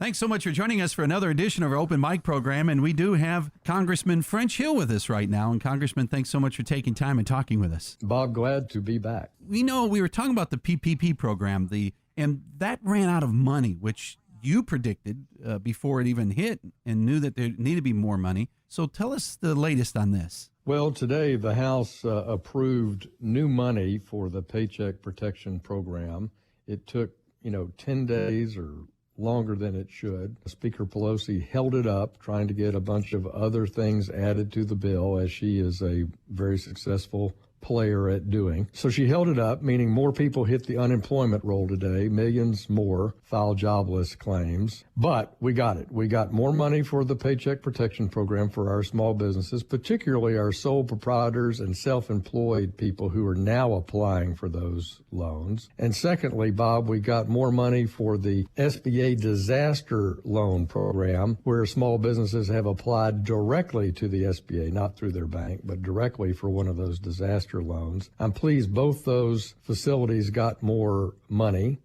Thanks so much for joining us for another edition of our Open Mic program. And we do have Congressman French Hill with us right now. And Congressman, thanks so much for taking time and talking with us. Bob, glad to be back. We know we were talking about the PPP program, and that ran out of money, which you predicted before it even hit and knew that there needed to be more money. So tell us the latest on this. Well, today the House approved new money for the Paycheck Protection Program. It took, 10 days or longer than it should. Speaker Pelosi held it up, trying to get a bunch of other things added to the bill, as she is a very successful player at doing. So she held it up, meaning more people hit the unemployment roll today, millions more file jobless claims. But we got it. We got more money for the Paycheck Protection Program for our small businesses, particularly our sole proprietors and self-employed people who are now applying for those loans. And secondly, Bob, we got more money for the SBA disaster loan program, where small businesses have applied directly to the SBA, not through their bank, but directly for one of those disaster loans. I'm pleased both those facilities got more money.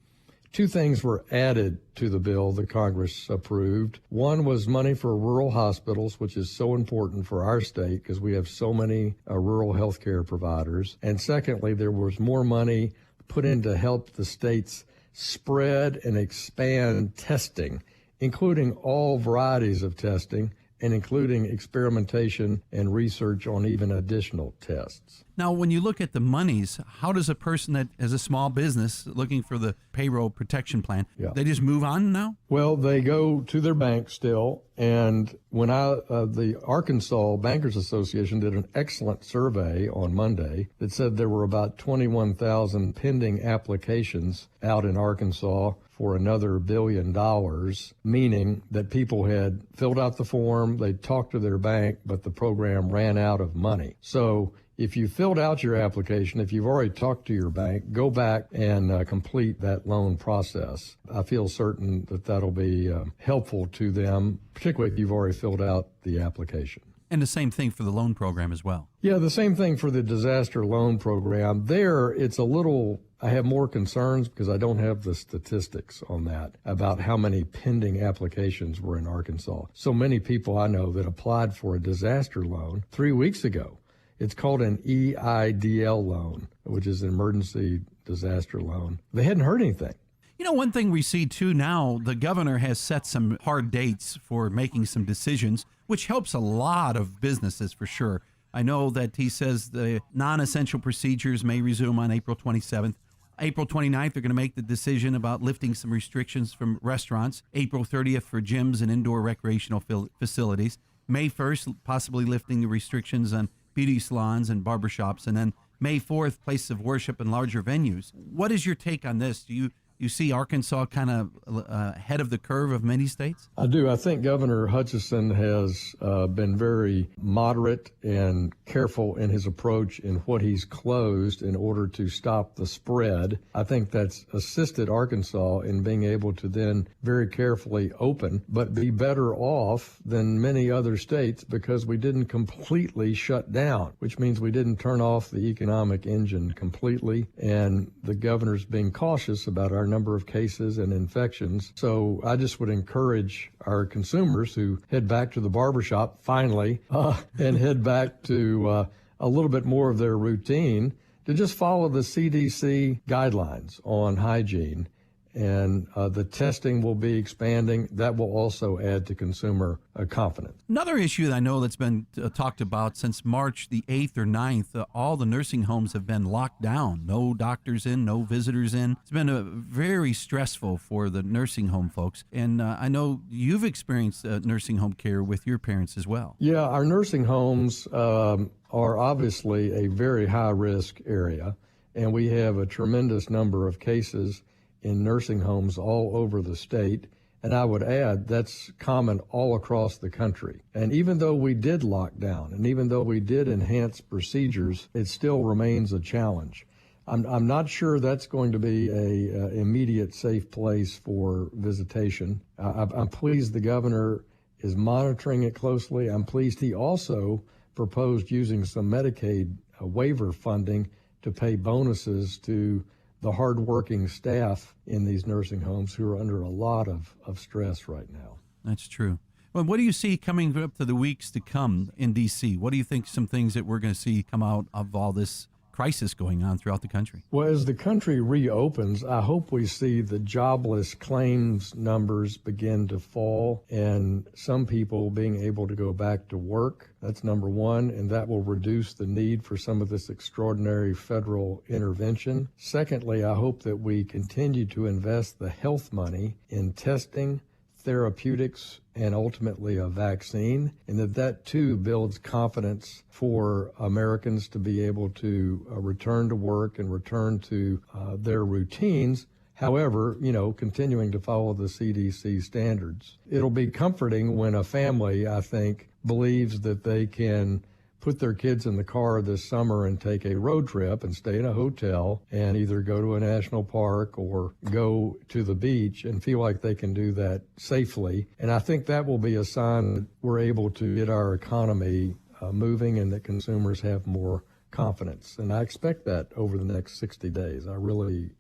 Two things were added to the bill that Congress approved. One was money for rural hospitals, which is so important for our state because we have so many rural health care providers. And secondly, there was more money put in to help the states spread and expand testing, including all varieties of testing, and including experimentation and research on even additional tests. Now, when you look at the monies, how does a person that has a small business looking for the payroll protection plan, they just move on now? Well, they go to their bank still. And when the Arkansas Bankers Association did an excellent survey on Monday that said there were about 21,000 pending applications out in Arkansas for another $1 billion, meaning that people had filled out the form, they talked to their bank, but the program ran out of money. So if you filled out your application, if you've already talked to your bank, go back and complete that loan process. I feel certain that that'll be helpful to them, particularly if you've already filled out the application. And the same thing for the loan program as well. Yeah, the same thing for the disaster loan program. There, it's a little, I have more concerns because I don't have the statistics on that about how many pending applications were in Arkansas. So many people I know that applied for a disaster loan 3 weeks ago. It's called an EIDL loan, which is an emergency disaster loan. They hadn't heard anything. One thing we see too now, the governor has set some hard dates for making some decisions, which helps a lot of businesses for sure. I know that he says the non-essential procedures may resume on April 27th. April 29th, they're going to make the decision about lifting some restrictions from restaurants. April 30th for gyms and indoor recreational facilities. May 1st, possibly lifting the restrictions on beauty salons and barbershops. And then May 4th, places of worship and larger venues. What is your take on this? Do you see Arkansas kind of ahead of the curve of many states? I do. I think Governor Hutchinson has been very moderate and careful in his approach in what he's closed in order to stop the spread. I think that's assisted Arkansas in being able to then very carefully open, but be better off than many other states because we didn't completely shut down, which means we didn't turn off the economic engine completely. And the governor's being cautious about our number of cases and infections. So I just would encourage our consumers who head back to the barbershop finally and head back to a little bit more of their routine to just follow the CDC guidelines on hygiene. And the testing will be expanding. That will also add to consumer confidence. Another issue that I know that's been talked about since March the 8th or 9th, all the nursing homes have been locked down. No doctors in, no visitors in. It's been very stressful for the nursing home folks. And I know you've experienced nursing home care with your parents as well. Yeah, our nursing homes are obviously a very high-risk area. And we have a tremendous number of cases in nursing homes all over the state. And I would add that's common all across the country. And even though we did lock down and even though we did enhance procedures, it still remains a challenge. I'm not sure that's going to be a immediate safe place for visitation. I'm pleased the governor is monitoring it closely. I'm pleased he also proposed using some Medicaid waiver funding to pay bonuses to the hardworking staff in these nursing homes who are under a lot of stress right now. That's true. Well, what do you see coming up to the weeks to come in D.C.? What do you think some things that we're going to see come out of all this crisis going on throughout the country? Well, as the country reopens, I hope we see the jobless claims numbers begin to fall and some people being able to go back to work. That's number one, and that will reduce the need for some of this extraordinary federal intervention. Secondly, I hope that we continue to invest the health money in testing, therapeutics, and ultimately a vaccine, and that too builds confidence for Americans to be able to return to work and return to their routines. However, continuing to follow the CDC standards. It'll be comforting when a family, I think, believes that they can put their kids in the car this summer and take a road trip and stay in a hotel and either go to a national park or go to the beach and feel like they can do that safely. And I think that will be a sign that we're able to get our economy moving and that consumers have more confidence. And I expect that over the next 60 days. I really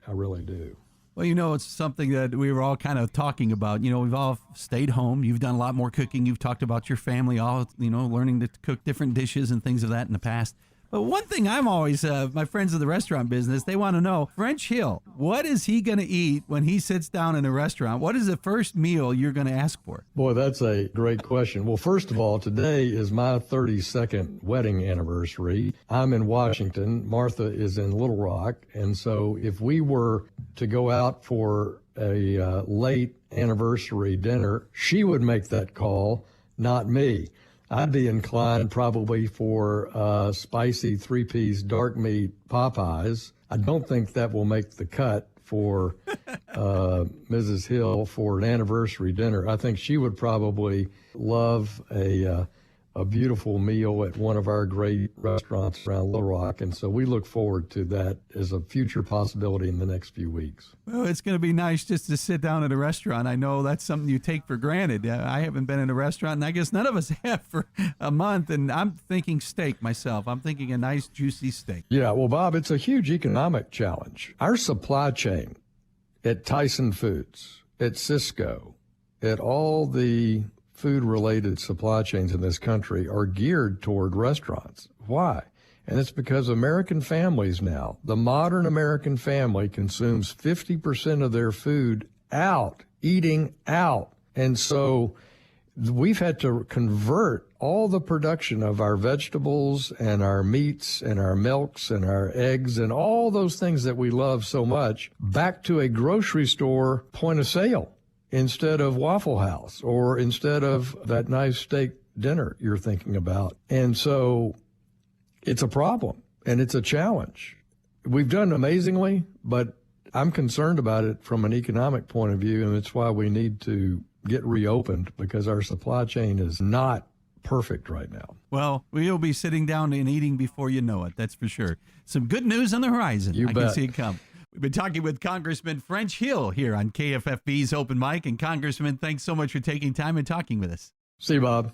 do. Well, it's something that we were all kind of talking about. We've all stayed home. You've done a lot more cooking. You've talked about your family, all, learning to cook different dishes and things of that in the past. But one thing I'm always, my friends in the restaurant business, they want to know, French Hill, what is he going to eat when he sits down in a restaurant? What is the first meal you're going to ask for? Boy, that's a great question. Well, first of all, today is my 32nd wedding anniversary. I'm in Washington. Martha is in Little Rock. And so if we were to go out for a late anniversary dinner, she would make that call, not me. I'd be inclined probably for spicy 3-piece dark meat Popeyes. I don't think that will make the cut for Mrs. Hill for an anniversary dinner. I think she would probably love a beautiful meal at one of our great restaurants around Little Rock. And so we look forward to that as a future possibility in the next few weeks. Well, it's going to be nice just to sit down at a restaurant. I know that's something you take for granted. I haven't been in a restaurant, and I guess none of us have for a month. And I'm thinking steak myself. I'm thinking a nice, juicy steak. Yeah, well, Bob, it's a huge economic challenge. Our supply chain at Tyson Foods, at Cisco, at all the food-related supply chains in this country are geared toward restaurants. Why? And it's because American families now, the modern American family consumes 50% of their food out, eating out. And so we've had to convert all the production of our vegetables and our meats and our milks and our eggs and all those things that we love so much back to a grocery store point of sale, instead of Waffle House or instead of that nice steak dinner you're thinking about. And so it's a problem and it's a challenge. We've done amazingly, but I'm concerned about it from an economic point of view, and it's why we need to get reopened because our supply chain is not perfect right now. Well, we'll be sitting down and eating before you know it, that's for sure. Some good news on the horizon. You bet. I can see it come. We've been talking with Congressman French Hill here on KFFB's Open Mic. And Congressman, thanks so much for taking time and talking with us. See you, Bob.